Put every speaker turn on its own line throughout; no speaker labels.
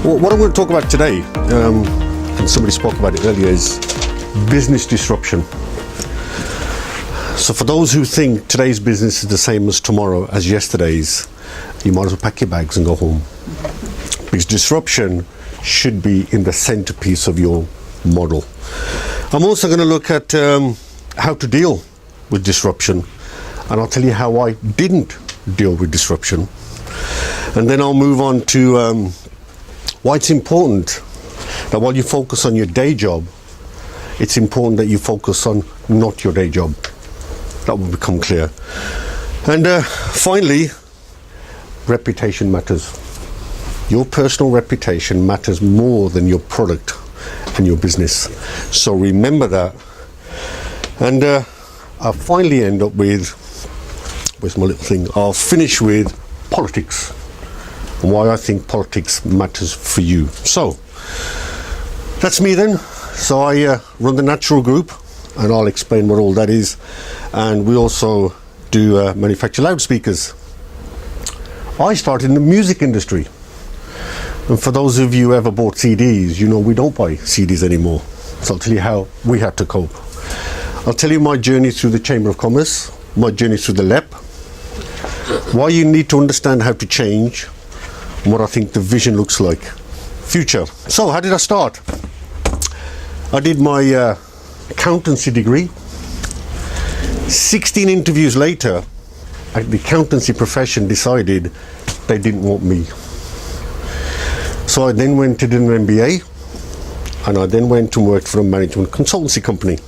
Well, what I'm going to talk about today, and somebody spoke about it earlier, is business disruption. So for those who think today's business is the same as tomorrow, as yesterday's, you might as well pack your bags and go home. Because disruption should be in the centerpiece of your model. I'm also going to look at how to deal with disruption, and I'll tell you how I didn't deal with disruption. And then I'll move on to why it's important that while you focus on your day job, it's important that you focus on not your day job. That will become clear. And finally, reputation matters. Your personal reputation matters more than your product and your business. So remember that. And I'll finally end up with, where's my little thing? I'll finish with politics and why I think politics matters for you. So that's me then. So I run the Nachural group, and I'll explain what all that is. And we also do manufacture loudspeakers. I started in the music industry. And for those of you who ever bought CDs, you know we don't buy CDs anymore. So I'll tell you how we had to cope. I'll tell you my journey through the Chamber of Commerce, my journey through the LEP, why you need to understand how to change, and what I think the vision looks like. Future. So how did I start? I did my accountancy degree. 16 interviews later, the accountancy profession decided they didn't want me. So I then went to do an MBA, and I then went and worked for a management consultancy company.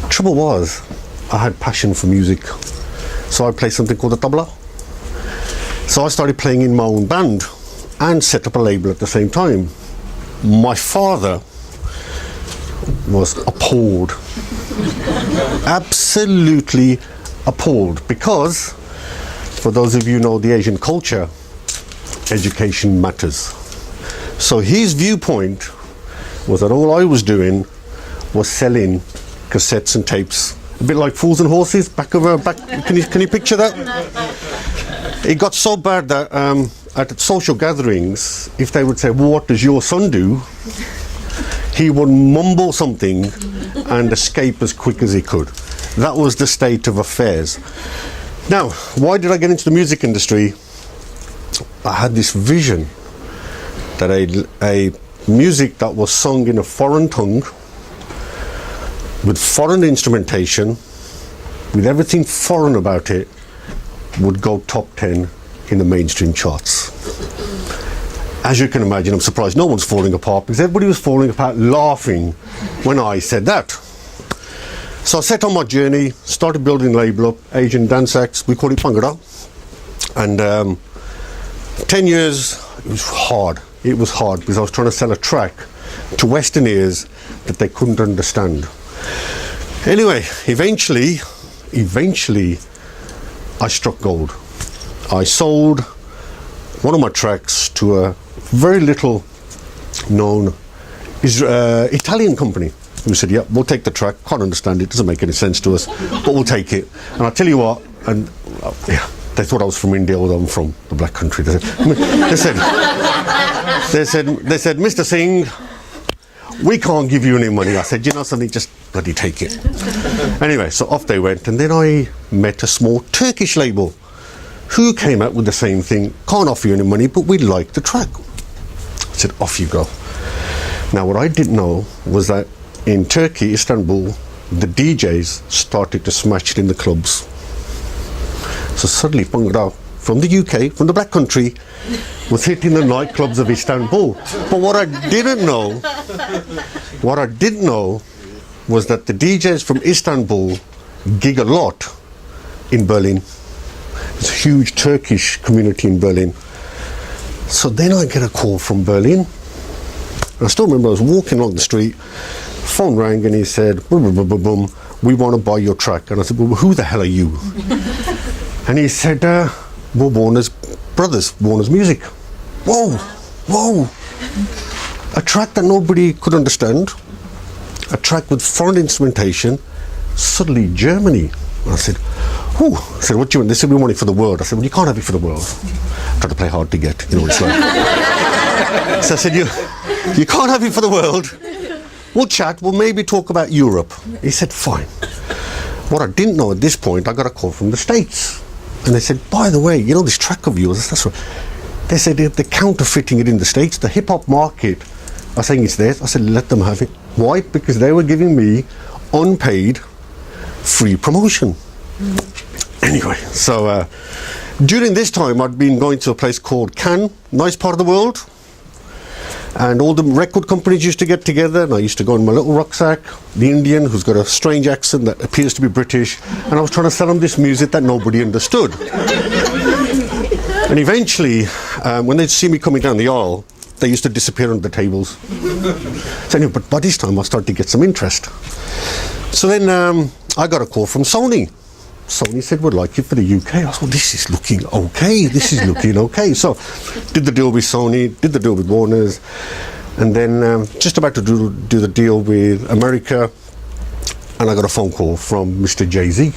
Trouble was, I had passion for music. So I played something called the tabla. So I started playing in my own band and set up a label at the same time. My father was appalled. Absolutely appalled, because for those of you who know the Asian culture, education matters. So his viewpoint was that all I was doing was selling cassettes and tapes, a bit like Fools and Horses, back. Can you picture that? It got so bad that at social gatherings, if they would say, well, what does your son do? He would mumble something and escape as quick as he could. That was the state of affairs. Now, why did I get into the music industry? I had this vision that a music that was sung in a foreign tongue, with foreign instrumentation, with everything foreign about it, would go top 10 in the mainstream charts. As you can imagine, I'm surprised no one's falling apart, because everybody was falling apart laughing when I said that. So I set on my journey, started building a label up, Asian dance acts, we call it Bhangra. And 10 years, it was hard. It was hard because I was trying to sell a track to Western ears that they couldn't understand. Anyway, eventually, I struck gold. I sold one of my tracks to a very little known Italian company who said, yeah, we'll take the track, can't understand it, doesn't make any sense to us, but we'll take it. And I'll tell you what, and yeah, they thought I was from India, although I'm from the black country. They said, Mr. Singh, we can't give you any money. I said, you know something, just bloody take it. Anyway, so off they went, and then I met a small Turkish label who came out with the same thing, can't offer you any money, but we like the track. I said, off you go. Now, what I didn't know was that in Turkey, Istanbul, the DJs started to smash it in the clubs. So suddenly, Bhangra from the UK, from the black country, was hitting the nightclubs of Istanbul. But what I didn't know was that the DJs from Istanbul gig a lot in Berlin. There's a huge Turkish community in Berlin. So then I get a call from Berlin. And I still remember I was walking along the street, phone rang, and he said, boom, boom, boom, boom, boom, we want to buy your track. And I said, well, who the hell are you? And he said, we're Warner's brothers, Warner's Music. Whoa, whoa. A track that nobody could understand, a track with foreign instrumentation, suddenly Germany. And I said, whew. I said, what do you want? They said, we want it for the world. I said, well, you can't have it for the world. I tried to play hard to get, you know what it's like. So I said, you can't have it for the world. We'll chat, we'll maybe talk about Europe. He said, fine. What I didn't know at this point, I got a call from the States. And they said, by the way, you know this track of yours, that's what. They said they're counterfeiting it in the States. The hip-hop market are saying it's theirs. I said, let them have it. Why? Because they were giving me unpaid free promotion. Anyway, so during this time, I'd been going to a place called Cannes, nice part of the world. And all the record companies used to get together, and I used to go in my little rucksack, the Indian who's got a strange accent that appears to be British, and I was trying to sell them this music that nobody understood. And eventually, when they'd see me coming down the aisle, they used to disappear under the tables. So anyway, but by this time I started to get some interest. So then I got a call from Sony. Sony said, we'd like you for the UK. I thought, this is looking okay. This is looking okay. So did the deal with Sony, did the deal with Warner's, and then just about to do the deal with America, and I got a phone call from Mr. Jay-Z.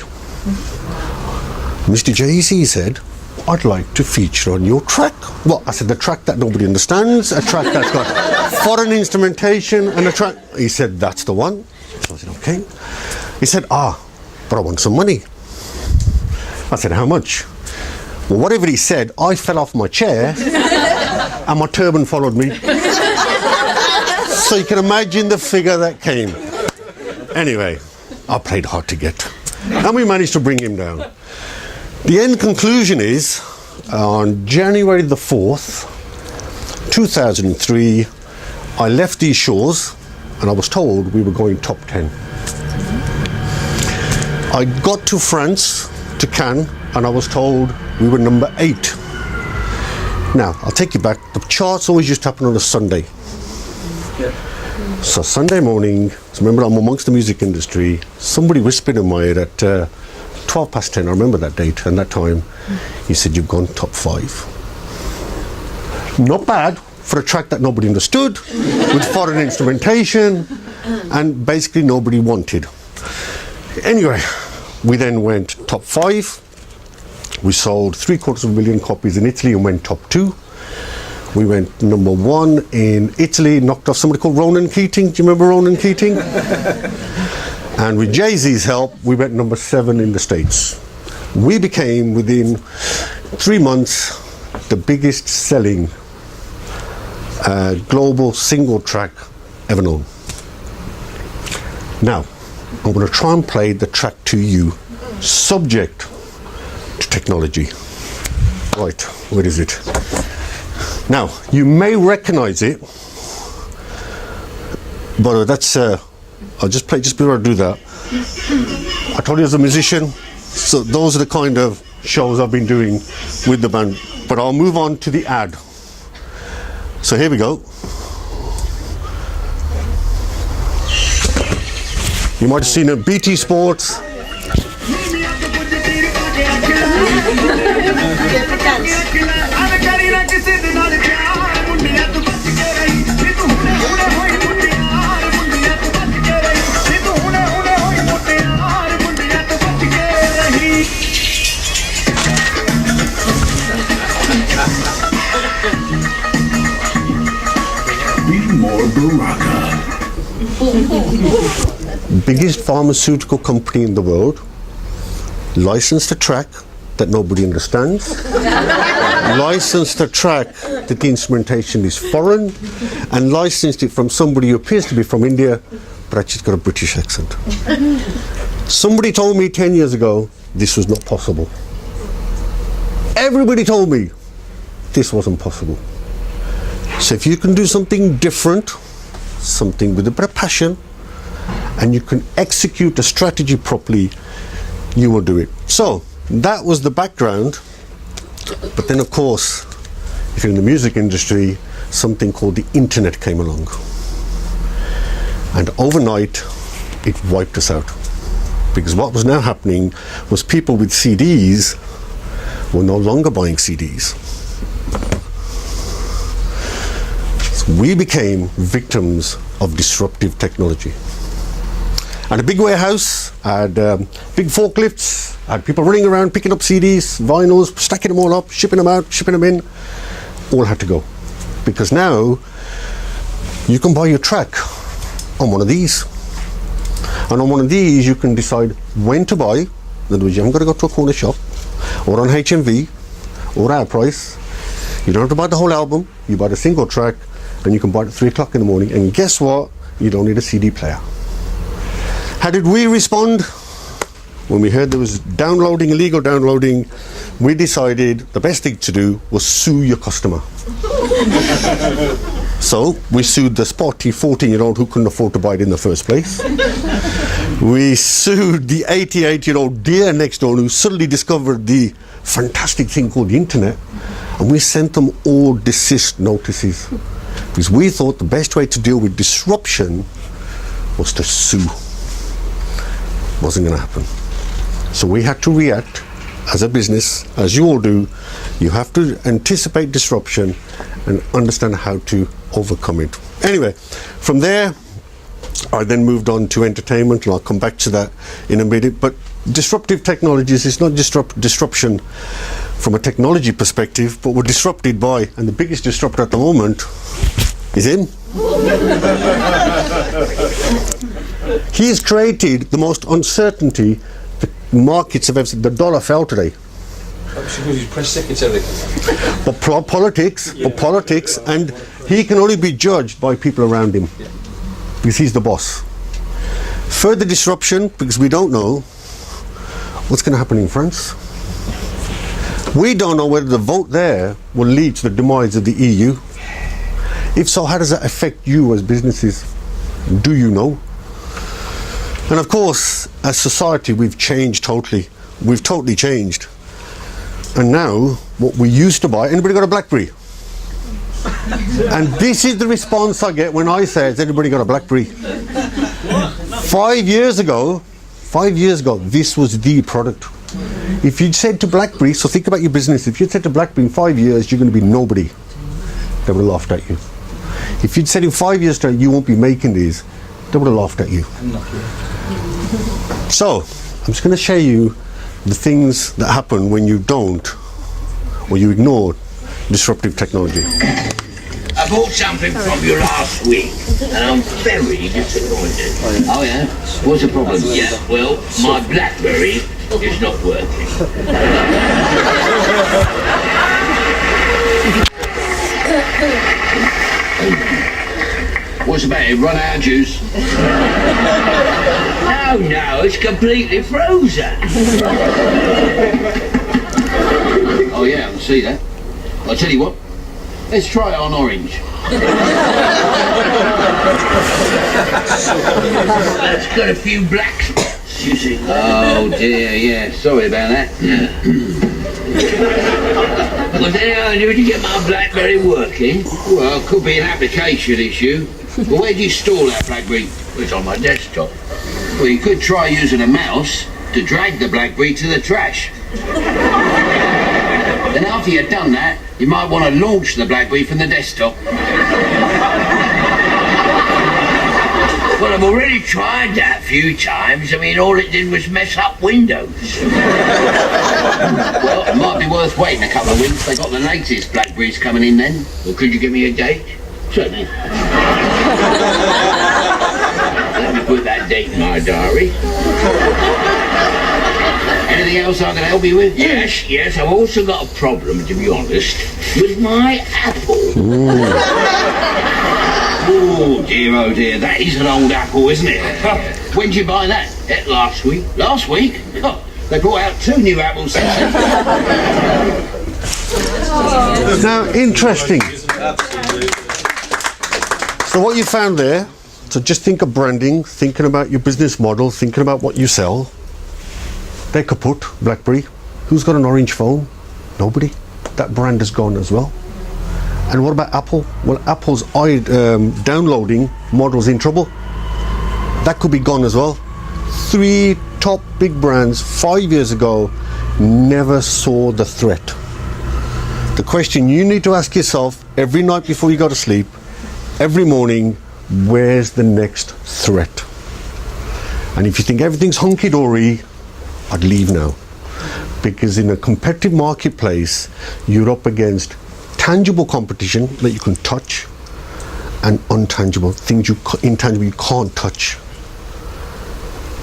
Mr. Jay-Z said, I'd like to feature on your track. Well, I said, the track that nobody understands, a track that's got foreign instrumentation, and a track. He said, that's the one. So I said, okay. He said, but I want some money. I said, how much? Well, whatever he said, I fell off my chair and my turban followed me. So you can imagine the figure that came. Anyway, I played hard to get. And we managed to bring him down. The end conclusion is, on January the 4th, 2003, I left these shores and I was told we were going top 10. I got to France, to Cannes, and I was told we were number 8. Now, I'll take you back. The charts always used to happen on a Sunday. Yeah. So Sunday morning, so remember I'm amongst the music industry, somebody whispered in my ear at 12 past 10, I remember that date and that time, he said, you've gone top 5. Not bad for a track that nobody understood, with foreign instrumentation, and basically nobody wanted. Anyway, we then went top 5. We sold 750,000 copies in Italy and went top 2. We went number 1 in Italy, knocked off somebody called Ronan Keating. Do you remember Ronan Keating? And with Jay-Z's help, we went number 7 in the States. We became, within 3 months, the biggest selling global single track ever known. Now, I'm going to try and play the track to you, subject to technology. Right, where is it? Now, you may recognize it, but that's, I'll just play just before I do that. I told you as a musician, so those are the kind of shows I've been doing with the band, but I'll move on to the ad. So here we go. You might have seen a BT Sports. Biggest pharmaceutical company in the world licensed a track that nobody understands, licensed a track that the instrumentation is foreign, and licensed it from somebody who appears to be from India but actually got a British accent. Somebody told me 10 years ago this was not possible. Everybody told me this wasn't possible. So if you can do something different, something with a bit of passion, and you can execute a strategy properly, you will do it. So that was the background. But then, of course, if you're in the music industry, something called the internet came along. And overnight, it wiped us out. Because what was now happening was people with CDs were no longer buying CDs. So we became victims of disruptive technology. And a big warehouse, had big forklifts, had people running around picking up CDs, vinyls, stacking them all up, shipping them out, shipping them in. All had to go. Because now you can buy your track on one of these. And on one of these you can decide when to buy. In other words, you haven't got to go to a corner shop or on HMV or our price. You don't have to buy the whole album. You buy the single track and you can buy it at 3 o'clock in the morning. And guess what? You don't need a CD player. How did we respond? When we heard there was downloading, illegal downloading, we decided the best thing to do was sue your customer. So we sued the spotty 14-year-old who couldn't afford to buy it in the first place. We sued the 88-year-old dear next door who suddenly discovered the fantastic thing called the internet, and we sent them all desist notices because we thought the best way to deal with disruption was to sue. Wasn't going to happen. So we had to react as a business, as you all do. You have to anticipate disruption and understand how to overcome it. Anyway, from there I then moved on to entertainment, and I'll come back to that in a minute. But disruptive technologies is not disruption from a technology perspective, but we're disrupted by, and the biggest disruptor at the moment is him. He has created the most uncertainty the markets have ever seen. The dollar fell today.
Because he's press secretary.
But politics, and he can only be judged by people around him, because he's the boss. Further disruption, because we don't know what's going to happen in France. We don't know whether the vote there will lead to the demise of the EU. If so, how does that affect you as businesses? Do you know? And of course, as society, we've changed totally. We've totally changed. And now, what we used to buy, anybody got a BlackBerry? And this is the response I get when I say, has anybody got a BlackBerry? 5 years ago, this was the product. If you'd said to BlackBerry, so think about your business, if you'd said to BlackBerry in 5 years, you're going to be nobody, they would have laughed at you. If you'd said in 5 years time, you won't be making these, they would have laughed at you. So, I'm just going to show you the things that happen when you don't, or you ignore disruptive technology.
I bought something from you last week, and I'm very disappointed.
Oh yeah? What's the problem?
Yeah, well, my BlackBerry is not working.
What's about it? Run out of juice?
No, it's completely frozen.
Oh yeah, I can see that. I'll tell you what, let's try it on orange.
It's got a few black spots, you see.
Oh dear, yeah, sorry about that. Yeah.
Was there any idea to get my BlackBerry working?
Well, could be an application issue. But where do you store that BlackBerry?
It's on my desktop.
Well, you could try using a mouse to drag the BlackBerry to the trash. Then after you've done that, you might want to launch the BlackBerry from the desktop.
Well, I've already tried that a few times. I mean, all it did was mess up Windows.
Well, it might be worth waiting a couple of weeks. They got the latest BlackBerries coming in then.
Well, could you give me a date?
Certainly.
Let me put that date in my diary.
Anything else I can help you with?
Yes, I've also got a problem, to be honest, with my Apple.
Oh dear, that is an old Apple, isn't it? When did you buy that?
Last week.
Last week? Oh, they brought out 2 new Apples since then.
Now, interesting. So what you found there, so just think of branding, thinking about your business model, thinking about what you sell. They kaput, BlackBerry. Who's got an orange phone? Nobody. That brand is gone as well. And what about Apple? Well, Apple's downloading model's in trouble. That could be gone as well. 3 top big brands 5 years ago never saw the threat. The question you need to ask yourself every night before you go to sleep, every morning, where's the next threat? And if you think everything's hunky-dory, I'd leave now. Because in a competitive marketplace, you're up against tangible competition that you can touch, and intangible you can't touch.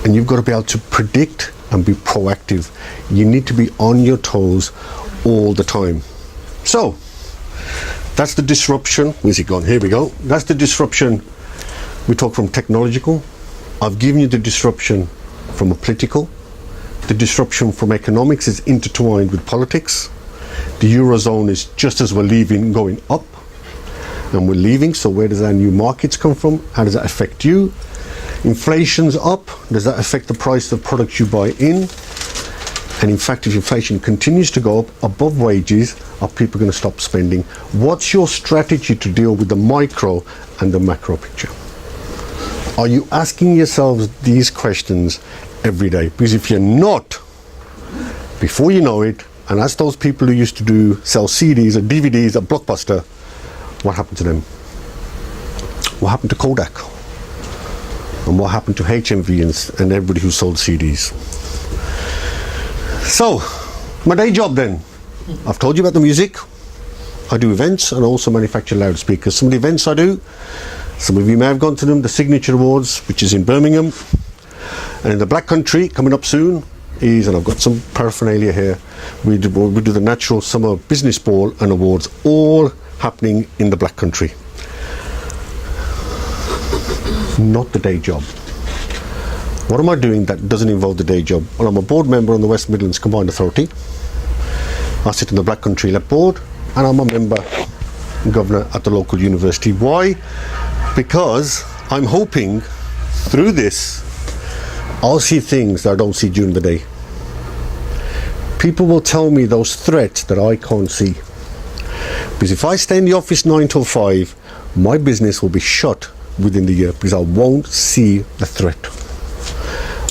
And you've got to be able to predict and be proactive. You need to be on your toes all the time. So that's the disruption. Where's it gone? Here we go. That's the disruption. We talk from technological. I've given you the disruption from a political. The disruption from economics is intertwined with politics. The Eurozone is, just as we're leaving, going up. And we're leaving, so where does our new markets come from? How does that affect you? Inflation's up. Does that affect the price of products you buy in? And in fact, if inflation continues to go up above wages, are people going to stop spending? What's your strategy to deal with the micro and the macro picture? Are you asking yourselves these questions every day? Because if you're not, before you know it, and as those people who used to sell CDs or DVDs at Blockbuster, what happened to them? What happened to Kodak? And what happened to HMV and everybody who sold CDs? So, my day job then. I've told you about the music. I do events and also manufacture loudspeakers. Some of the events I do, some of you may have gone to them, the Signature Awards, which is in Birmingham. And in the Black Country, coming up soon, and I've got some paraphernalia here, we do the Nachural Summer Business Ball and Awards, all happening in the Black Country. Not the day job. What am I doing that doesn't involve the day job? Well, I'm a board member on the West Midlands Combined Authority. I sit in the Black Country Lep Board, and I'm a member and governor at the local university. Why? Because I'm hoping through this I'll see things that I don't see during the day. People will tell me those threats that I can't see. Because if I stay in the office 9 till 5, my business will be shut within the year because I won't see the threat.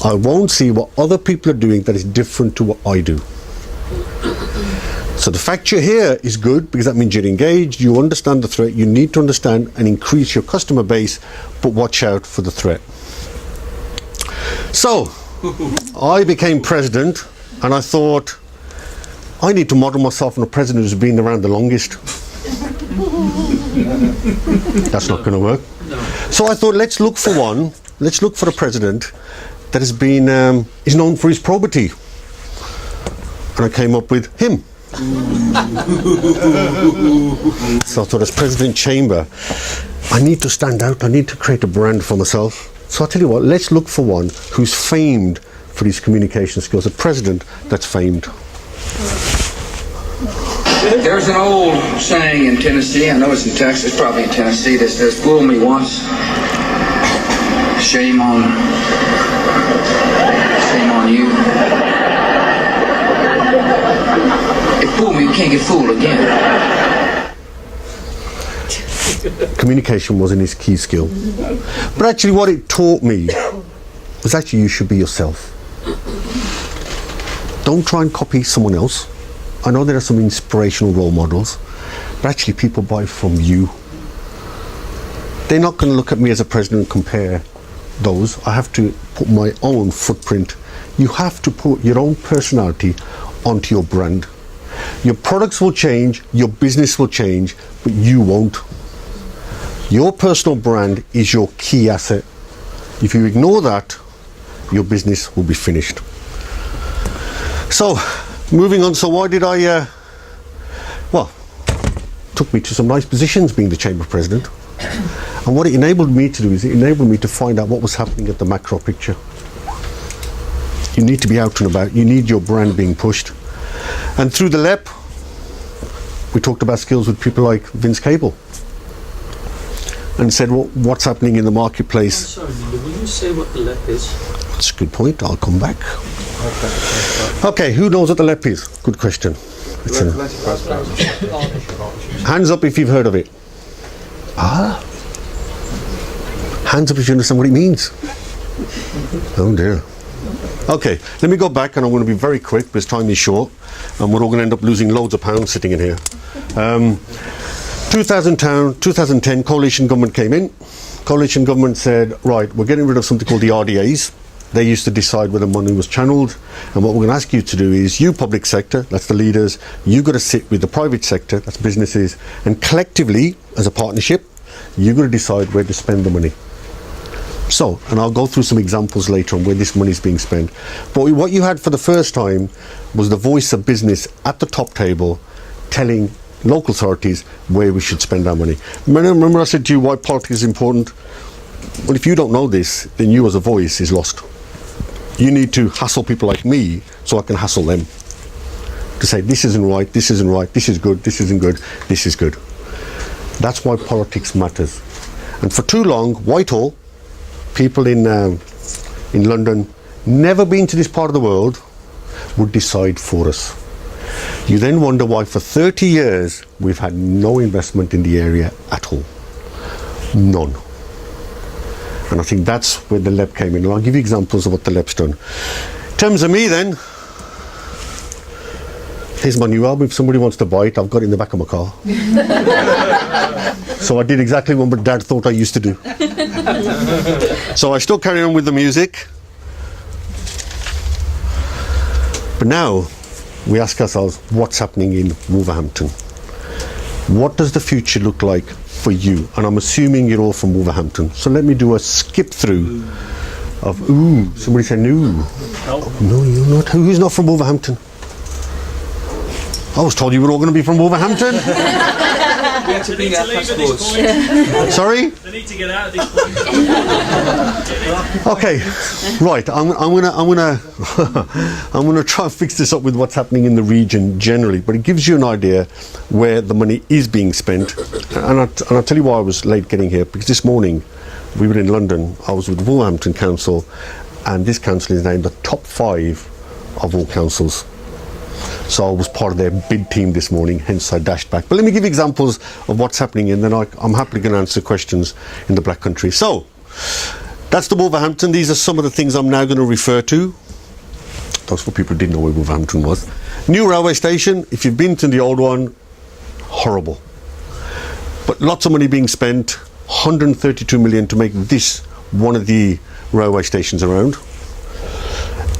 I won't see what other people are doing that is different to what I do. So the fact you're here is good because that means you're engaged, you understand the threat, you need to understand and increase your customer base, but watch out for the threat. So, I became president and I thought, I need to model myself on a president who's been around the longest. That's not going to work.
No.
So I thought, let's look for a president that has been, is known for his probity. And I came up with him. So I thought, as President Chamber, I need to stand out, I need to create a brand for myself. So I'll tell you what, let's look for one who's famed for his communication skills, a president that's famed.
There's an old saying in Tennessee, I know it's in Texas, probably in Tennessee, that says, fool me once, shame on you. If fool me, you can't get fooled again.
Communication wasn't his key skill. But actually what it taught me was actually you should be yourself. Don't try and copy someone else. I know there are some inspirational role models, but actually people buy from you. They're not going to look at me as a president and compare those. I have to put my own footprint. You have to put your own personality onto your brand. Your products will change, your business will change, but you won't. Your personal brand is your key asset. If you ignore that, your business will be finished. So, moving on, so why did I, took me to some nice positions being the Chamber President. And what it enabled me to do is it enabled me to find out what was happening at the macro picture. You need to be out and about. You need your brand being pushed. And through the LEP, we talked about skills with people like Vince Cable. And said, well, what's happening in the marketplace?
I'm sorry, Ninder, will you say what the LEP is?
That's a good point. I'll come back. Okay, who knows what the LEP is? Good question. Hands up if you've heard of it. Hands up if you understand what it means. Oh dear. Okay, let me go back and I'm going to be very quick because time is short and we're all going to end up losing loads of pounds sitting in here. 2010, coalition government came in. Coalition government said, right, we're getting rid of something called the RDAs, They used to decide where the money was channeled, and what we're going to ask you to do is, you public sector, that's the leaders, you've got to sit with the private sector, that's businesses, and collectively, as a partnership, you've got to decide where to spend the money. So, and I'll go through some examples later on where this money is being spent. But what you had for the first time was the voice of business at the top table telling local authorities where we should spend our money. Remember I said to you why politics is important? Well, if you don't know this, then you as a voice is lost. You need to hassle people like me so I can hassle them. To say, this isn't right, this isn't right, this is good, this isn't good, this is good. That's why politics matters. And for too long, Whitehall, people in London, never been to this part of the world, would decide for us. You then wonder why for 30 years we've had no investment in the area at all. None. And I think that's where the LEP came in. And I'll give you examples of what the LEP's done. In terms of me then, here's my new album. If somebody wants to buy it, I've got it in the back of my car. So I did exactly what my dad thought I used to do. So I still carry on with the music. But now we ask ourselves, what's happening in Wolverhampton? What does the future look like for you? And I'm assuming you're all from Wolverhampton. So let me do a skip through of, somebody said no. No, you're not. Who's not from Wolverhampton? I was told you were all going to be from Wolverhampton.
We have to bring our passports.
Sorry?
They need to get out of this place.
Okay, right. I'm gonna try and fix this up with what's happening in the region generally, but it gives you an idea where the money is being spent. And I'll tell you why I was late getting here, because this morning we were in London. I was with the Wolverhampton Council, and this council is named the top 5 of all councils. So I was part of their bid team this morning, hence I dashed back. But let me give you examples of what's happening, and then I'm happily going to answer questions in the Black Country. So, that's the Wolverhampton. These are some of the things I'm now going to refer to. Those for people who didn't know where Wolverhampton was. New railway station. If you've been to the old one, horrible. But lots of money being spent, 132 million to make this one of the railway stations around.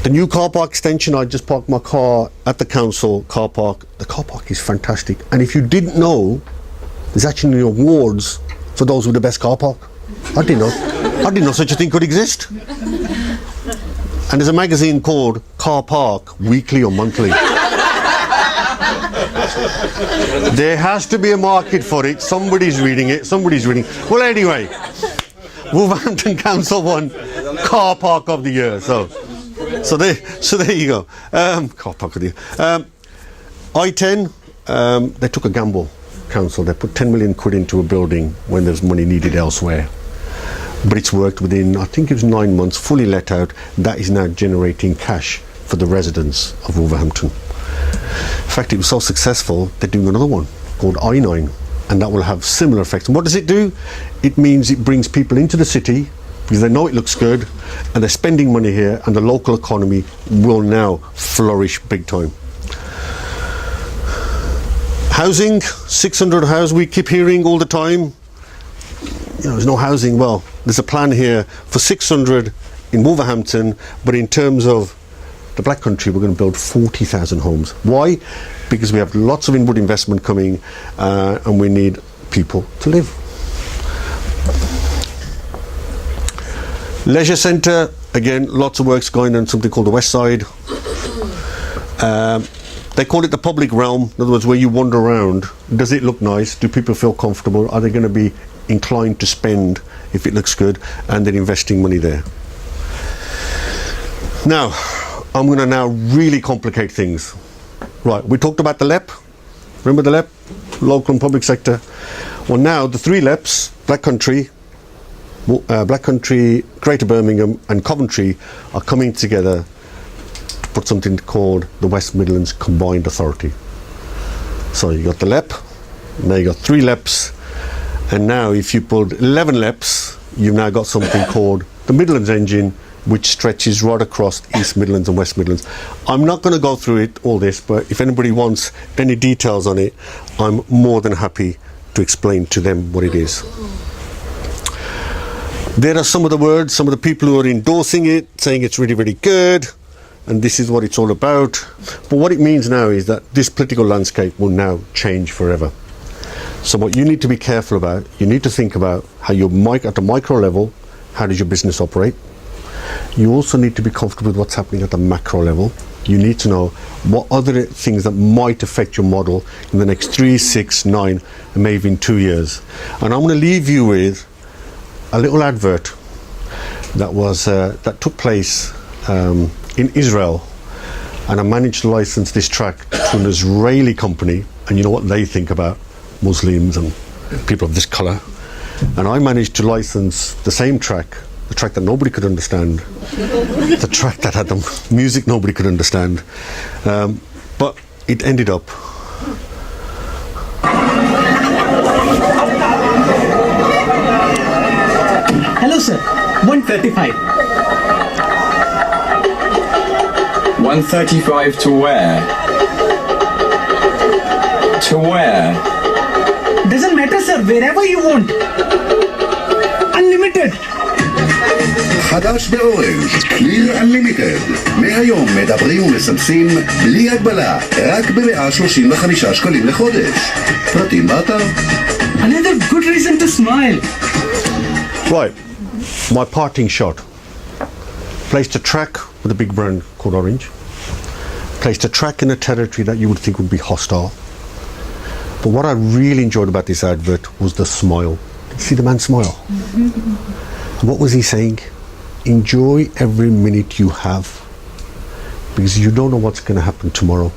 The new car park extension, I just parked my car at the council car park. The car park is fantastic. And if you didn't know, there's actually awards for those with the best car park. I didn't know such a thing could exist. And there's a magazine called Car Park, weekly or monthly. There has to be a market for it. Somebody's reading it. Well, anyway, Wolverhampton Council won Car Park of the Year. So there you go. Car Park of the Year. I-10, they took a gamble, council. They put 10 million quid into a building when there's money needed elsewhere. But it's worked within, I think it was 9 months, fully let out. That is now generating cash for the residents of Wolverhampton. In fact, it was so successful, they're doing another one called I-9, and that will have similar effects. And what does it do? It means it brings people into the city because they know it looks good, and they're spending money here, and the local economy will now flourish big time. Housing, 600 house, we keep hearing all the time. There's no housing. Well, there's a plan here for 600 in Wolverhampton, but in terms of the Black Country, we're going to build 40,000 homes. Why? Because we have lots of inward investment coming, and we need people to live. Leisure centre, again, lots of work's going on, something called the West Side. They call it the public realm, in other words, where you wander around. Does it look nice? Do people feel comfortable? Are they going to be inclined to spend if it looks good? And then investing money there. Now, I'm going to now really complicate things. Right, we talked about the LEP. Remember the LEP? Local and public sector. Well, now the 3 LEPs, Black Country, Greater Birmingham and Coventry are coming together to put something called the West Midlands Combined Authority. So you got the LEP, now you got 3 LEPs, and now if you put 11 LEPs, you've now got something called the Midlands Engine, which stretches right across East Midlands and West Midlands. I'm not going to go through all this, but if anybody wants any details on it, I'm more than happy to explain to them what it is. There are some of the words, some of the people who are endorsing it, saying it's really, really good, and this is what it's all about. But what it means now is that this political landscape will now change forever. So what you need to be careful about, you need to think about how at the micro level, how does your business operate? You also need to be comfortable with what's happening at the macro level. You need to know what other things that might affect your model in the next 3, 6, 9, and maybe even 2 years. And I'm going to leave you with a little advert that took place in Israel, and I managed to license this track to an Israeli company, and you know what they think about Muslims and people of this colour. And I managed to license the same track, the track that nobody could understand, the track that had the music nobody could understand, but it ended up.
Hello sir, 135.
135 to where? To where?
Doesn't matter sir, wherever you want. Unlimited.
חדש באורנג' קליר אנלימיטד. מהיום מדברים ומסמסים בלי הגבלה, רק ב-135 שקלים לחודש. פרטים באתר.
Another good reason to smile.
Right, my parting shot. Placed a track with a big brand called Orange. Placed a track in a territory that you would think would be hostile. But what I really enjoyed about this advert was the smile. See the man smile? And what was he saying? Enjoy every minute you have, because you don't know what's going to happen tomorrow.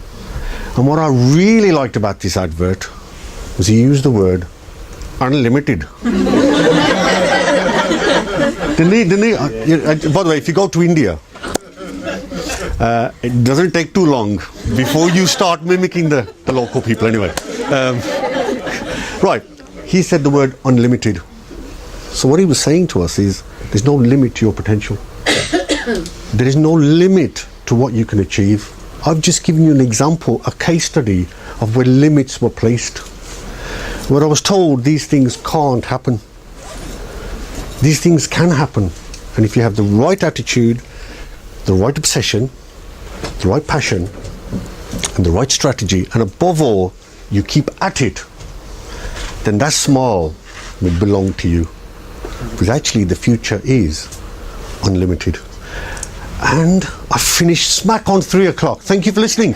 And what I really liked about this advert was he used the word unlimited. By the way, if you go to India, it doesn't take too long before you start mimicking the local people anyway. Right, he said the word unlimited. So what he was saying to us is there's no limit to your potential. There is no limit to what you can achieve. I've just given you an example, a case study of where limits were placed. Where I was told these things can't happen. These things can happen. And if you have the right attitude, the right obsession, the right passion, and the right strategy, and above all, you keep at it, then that smile will belong to you. Because actually the future is unlimited. And I finished smack on 3 o'clock. Thank you for listening.